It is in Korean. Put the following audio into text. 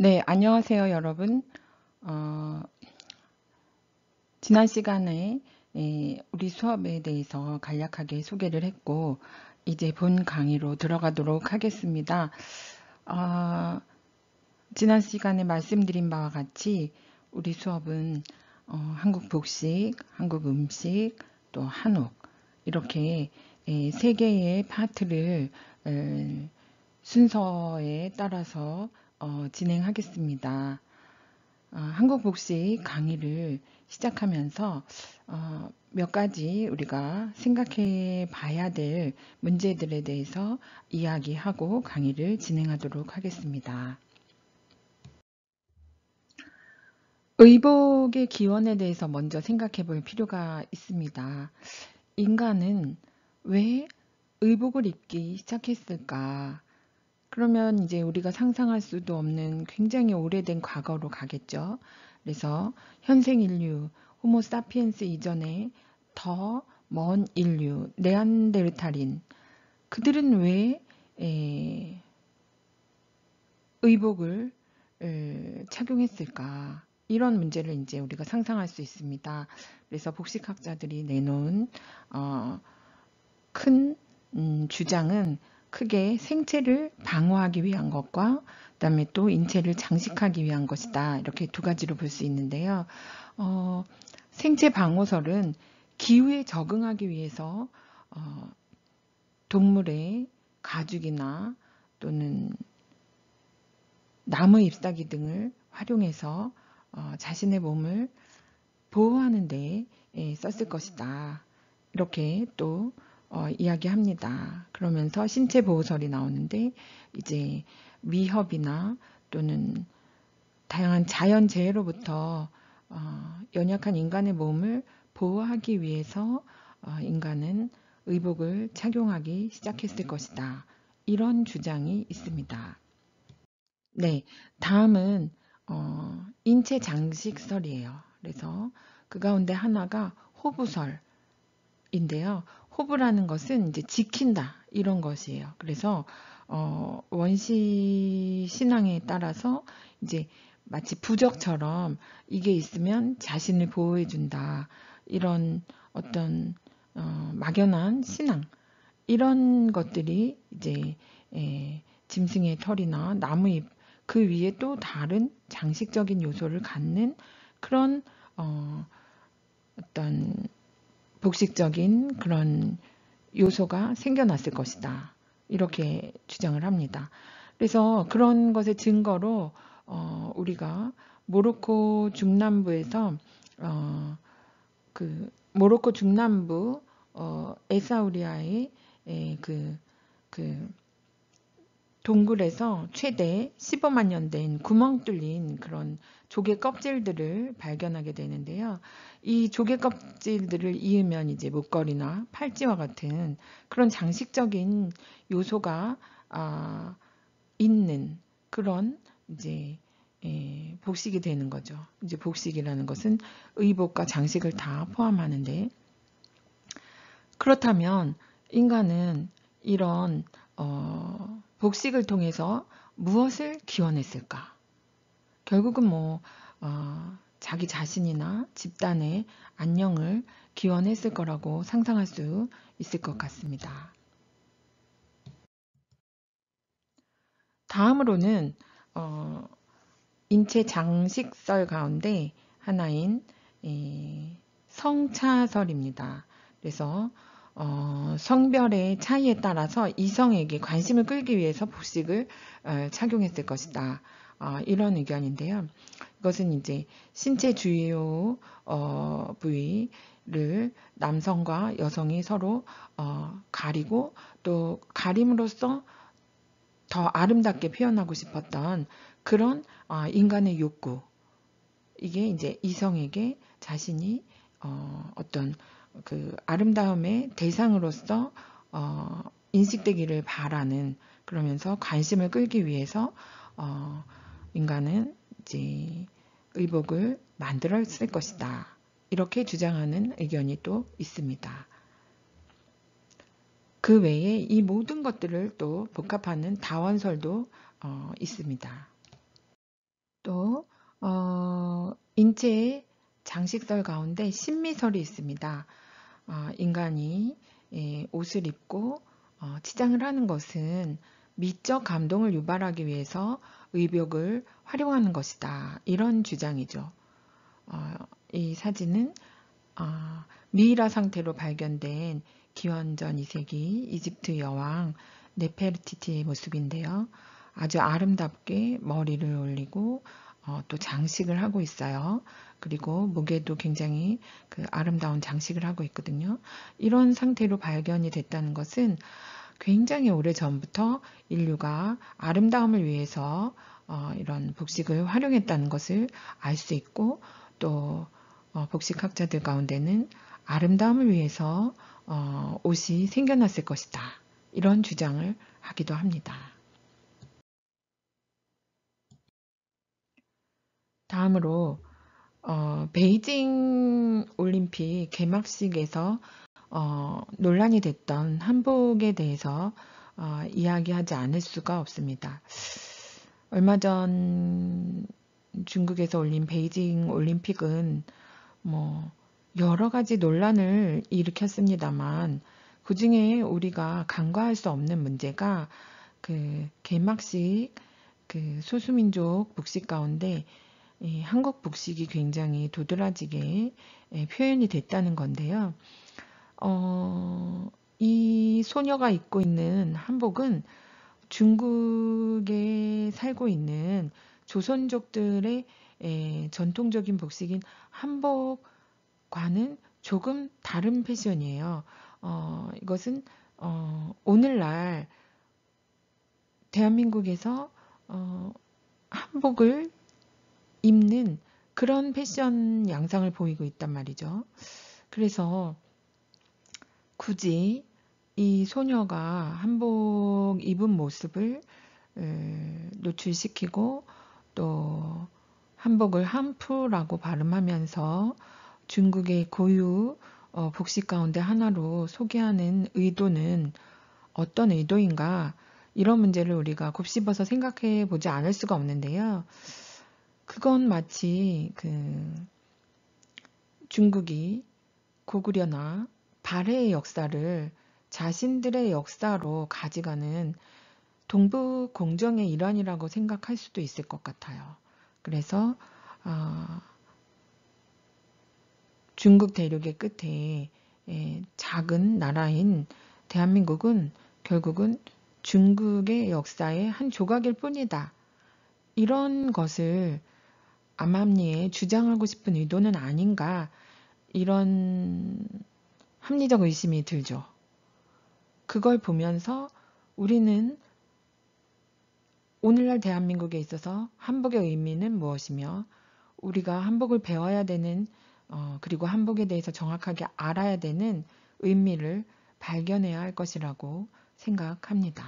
네, 안녕하세요, 여러분. 어, 지난 시간에 우리 수업에 대해서 간략하게 소개를 했고, 이제 본 강의로 들어가도록 하겠습니다. 어, 지난 시간에 말씀드린 바와 같이 우리 수업은 한국 복식, 한국 음식, 또 한옥 이렇게 세 개의 파트를 순서에 따라서 진행하겠습니다. 한국 복식 강의를 시작하면서 몇 가지 우리가 생각해 봐야 될 문제들에 대해서 이야기하고 강의를 진행하도록 하겠습니다. 의복의 기원에 대해서 먼저 생각해 볼 필요가 있습니다. 인간은 왜 의복을 입기 시작했을까? 그러면 이제 우리가 상상할 수도 없는 굉장히 오래된 과거로 가겠죠. 그래서 현생 인류, 호모사피엔스 이전에 더 먼 인류, 네안데르탈인, 그들은 왜 의복을 착용했을까? 이런 문제를 이제 우리가 상상할 수 있습니다. 그래서 복식학자들이 내놓은 큰 주장은 크게 생체를 방어하기 위한 것과 그다음에 또 인체를 장식하기 위한 것이다. 이렇게 두 가지로 볼 수 있는데요. 생체 방어설은 기후에 적응하기 위해서 동물의 가죽이나 또는 나무 잎사귀 등을 활용해서 자신의 몸을 보호하는 데 썼을 것이다. 이렇게 또 이야기합니다. 그러면서 신체 보호설이 나오는데 이제 위협이나 또는 다양한 자연재해로부터 연약한 인간의 몸을 보호하기 위해서 인간은 의복을 착용하기 시작했을 것이다. 이런 주장이 있습니다. 네, 다음은 인체 장식설이에요. 그래서 그 가운데 하나가 호부설인데요. 호부라는 것은 이제 지킨다 이런 것이에요. 그래서 원시 신앙에 따라서 이제 마치 부적처럼 이게 있으면 자신을 보호해 준다 이런 어떤 막연한 신앙 이런 것들이 이제 짐승의 털이나 나무잎 그 위에 또 다른 장식적인 요소를 갖는 그런 어떤 복식적인 그런 요소가 생겨났을 것이다. 이렇게 주장을 합니다. 그래서 그런 것의 증거로 우리가 모로코 중남부에서 그 모로코 중남부 에사우리아의 그 동굴에서 최대 15만 년 된 구멍 뚫린 그런 조개 껍질들을 발견하게 되는데요. 이 조개 껍질들을 이으면 이제 목걸이나 팔찌와 같은 그런 장식적인 요소가 있는 그런 이제 복식이 되는 거죠. 이제 복식이라는 것은 의복과 장식을 다 포함하는데 그렇다면 인간은 이런 복식을 통해서 무엇을 기원했을까? 결국은 뭐 자기 자신이나 집단의 안녕을 기원했을 거라고 상상할 수 있을 것 같습니다. 다음으로는 인체 장식설 가운데 하나인 성차설입니다. 그래서 성별의 차이에 따라서 이성에게 관심을 끌기 위해서 복식을 착용했을 것이다. 이런 의견인데요. 이것은 이제 신체 주요 부위를 남성과 여성이 서로 가리고 또 가림으로써 더 아름답게 표현하고 싶었던 그런 인간의 욕구. 이게 이제 이성에게 자신이 어떤 그 아름다움의 대상으로서 인식되기를 바라는 그러면서 관심을 끌기 위해서 인간은 이제 의복을 만들었을 것이다. 이렇게 주장하는 의견이 또 있습니다. 그 외에 이 모든 것들을 또 복합하는 다원설도 있습니다. 또 인체의 장식설 가운데 신미설이 있습니다. 인간이 옷을 입고 치장을 하는 것은 미적 감동을 유발하기 위해서 의복을 활용하는 것이다. 이런 주장이죠. 이 사진은 미이라 상태로 발견된 기원전 2세기 이집트 여왕 네페르티티의 모습인데요. 아주 아름답게 머리를 올리고 또 장식을 하고 있어요. 그리고 목에도 굉장히 그 아름다운 장식을 하고 있거든요. 이런 상태로 발견이 됐다는 것은 굉장히 오래 전부터 인류가 아름다움을 위해서 이런 복식을 활용했다는 것을 알 수 있고, 또 복식학자들 가운데는 아름다움을 위해서 옷이 생겨났을 것이다. 이런 주장을 하기도 합니다. 다음으로 베이징 올림픽 개막식에서 논란이 됐던 한복에 대해서 이야기하지 않을 수가 없습니다. 얼마 전 중국에서 올린 베이징 올림픽은 뭐 여러 가지 논란을 일으켰습니다만, 그 중에 우리가 간과할 수 없는 문제가 그 개막식 그 소수민족 복식 가운데 한국 복식이 굉장히 도드라지게 표현이 됐다는 건데요. 이 소녀가 입고 있는 한복은 중국에 살고 있는 조선족들의 전통적인 복식인 한복과는 조금 다른 패션이에요. 이것은 오늘날 대한민국에서 한복을 입는 그런 패션 양상을 보이고 있단 말이죠. 그래서 굳이 이 소녀가 한복 입은 모습을 노출시키고 또 한복을 한푸라고 발음하면서 중국의 고유 복식 가운데 하나로 소개하는 의도는 어떤 의도인가, 이런 문제를 우리가 곱씹어서 생각해 보지 않을 수가 없는데요. 그건 마치 중국이 고구려나 발해의 역사를 자신들의 역사로 가져가는 동북 공정의 일환이라고 생각할 수도 있을 것 같아요. 그래서 중국 대륙의 끝에 작은 나라인 대한민국은 결국은 중국의 역사의 한 조각일 뿐이다. 이런 것을 암암리에 주장하고 싶은 의도는 아닌가, 이런 합리적 의심이 들죠. 그걸 보면서 우리는 오늘날 대한민국에 있어서 한복의 의미는 무엇이며, 우리가 한복을 배워야 되는 그리고 한복에 대해서 정확하게 알아야 되는 의미를 발견해야 할 것이라고 생각합니다.